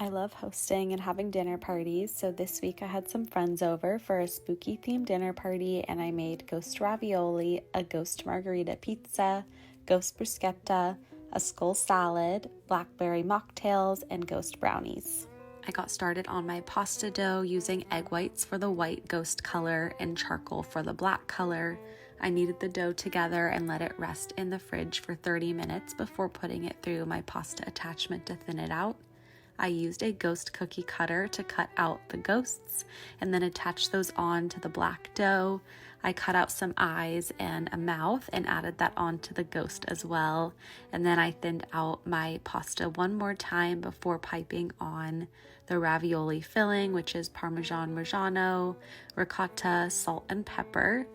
I love hosting and having dinner parties, so this week I had some friends over for a spooky themed dinner party and I made ghost ravioli, a ghost margarita pizza, ghost bruschetta, a skull salad, blackberry mocktails, and ghost brownies. I got started on my pasta dough using egg whites for the white ghost color and charcoal for the black color. I kneaded the dough together and let it rest in the fridge for 30 minutes before putting it through my pasta attachment to thin it out. I used a ghost cookie cutter to cut out the ghosts and then attach those on to the black dough. I cut out some eyes and a mouth and added that onto the ghost as well. And then I thinned out my pasta one more time before piping on the ravioli filling, which is Parmesan Reggiano, ricotta, salt, and pepper.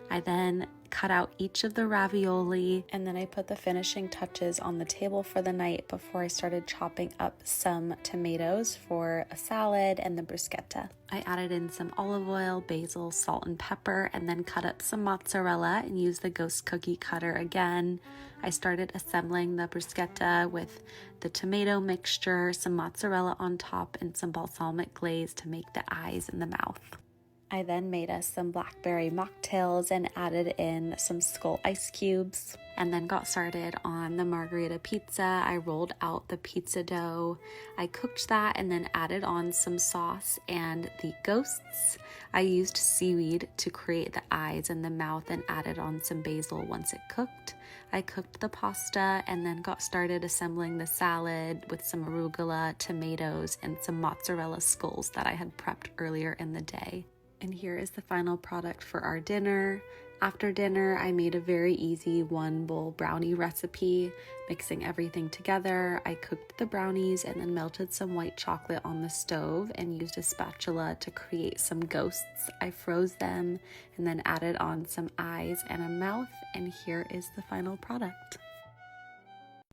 I then cut out each of the ravioli and then I put the finishing touches on the table for the night before I started chopping up some tomatoes for a salad and the bruschetta. I added in some olive oil, basil, salt, and pepper, and then cut up some mozzarella and used the ghost cookie cutter again. I started assembling the bruschetta with the tomato mixture, some mozzarella on top, and some balsamic glaze to make the eyes in the mouth. I then made us some blackberry mocktails and added in some skull ice cubes and then got started on the margarita pizza. I rolled out the pizza dough. I cooked that and then added on some sauce and the ghosts. I used seaweed to create the eyes and the mouth and added on some basil once it cooked. I cooked the pasta and then got started assembling the salad with some arugula, tomatoes, and some mozzarella skulls that I had prepped earlier in the day. And here is the final product for our dinner. After dinner, I made a very easy one bowl brownie recipe, mixing everything together. I cooked the brownies and then melted some white chocolate on the stove and used a spatula to create some ghosts. I froze them and then added on some eyes and a mouth, and here is the final product.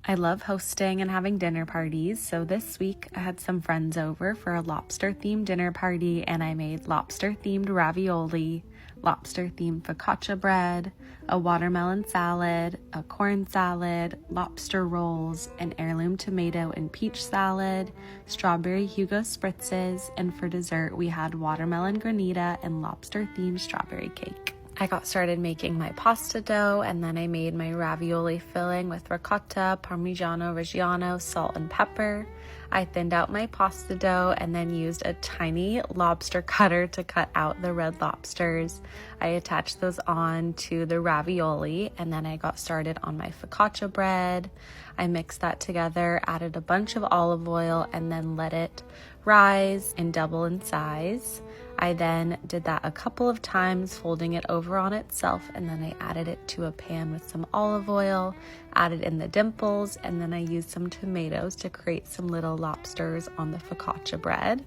I love hosting and having dinner parties, so this week I had some friends over for a lobster-themed dinner party and I made lobster-themed ravioli, lobster-themed focaccia bread, a watermelon salad, a corn salad, lobster rolls, an heirloom tomato and peach salad, strawberry Hugo spritzes, and for dessert we had watermelon granita and lobster-themed strawberry cake. I got started making my pasta dough and then I made my ravioli filling with ricotta, Parmigiano Reggiano, salt, and pepper. I thinned out my pasta dough and then used a tiny lobster cutter to cut out the red lobsters. I attached those on to the ravioli and then I got started on my focaccia bread. I mixed that together, added a bunch of olive oil, and then let it rise and double in size. I then did that a couple of times, folding it over on itself, and then I added it to a pan with some olive oil, added in the dimples, and then I used some tomatoes to create some little lobsters on the focaccia bread.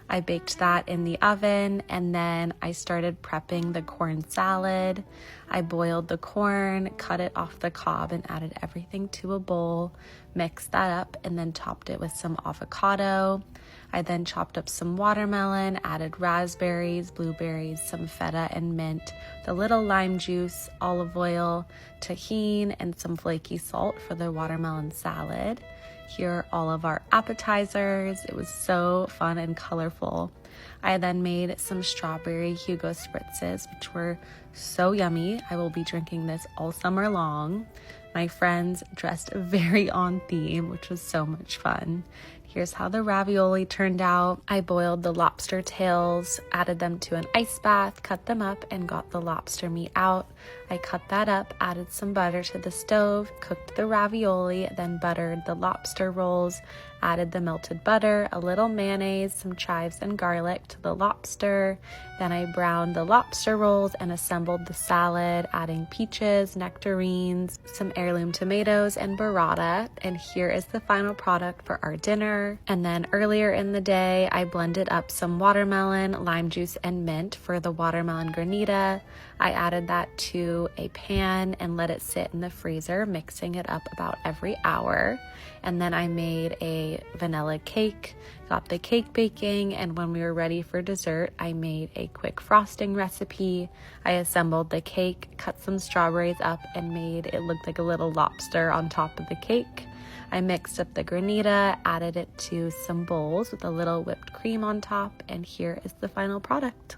I baked that in the oven, and then I started prepping the corn salad. I boiled the corn, cut it off the cob, and added everything to a bowl, mixed that up, and then topped it with some avocado. I then chopped up some watermelon, added raspberries, blueberries, some feta and mint, the little lime juice, olive oil, tahini, and some flaky salt for the watermelon salad. Here are all of our appetizers. It was so fun and colorful. I then made some strawberry Hugo spritzes, which were so yummy. I will be drinking this all summer long. My friends dressed very on theme, which was so much fun. Here's how the ravioli turned out. I boiled the lobster tails, added them to an ice bath, cut them up, and got the lobster meat out. I cut that up, added some butter to the stove, cooked the ravioli, then buttered the lobster rolls, added the melted butter, a little mayonnaise, some chives and garlic to the lobster. Then I browned the lobster rolls and assembled the salad, adding peaches, nectarines, some heirloom tomatoes, and burrata. And here is the final product for our dinner. And then earlier in the day, I blended up some watermelon, lime juice, and mint for the watermelon granita. I added that to a pan and let it sit in the freezer, mixing it up about every hour. And then I made a vanilla cake, got the cake baking, and when we were ready for dessert, I made a quick frosting recipe. I assembled the cake, cut some strawberries up, and made it look like a little lobster on top of the cake. I mixed up the granita, added it to some bowls with a little whipped cream on top, and here is the final product.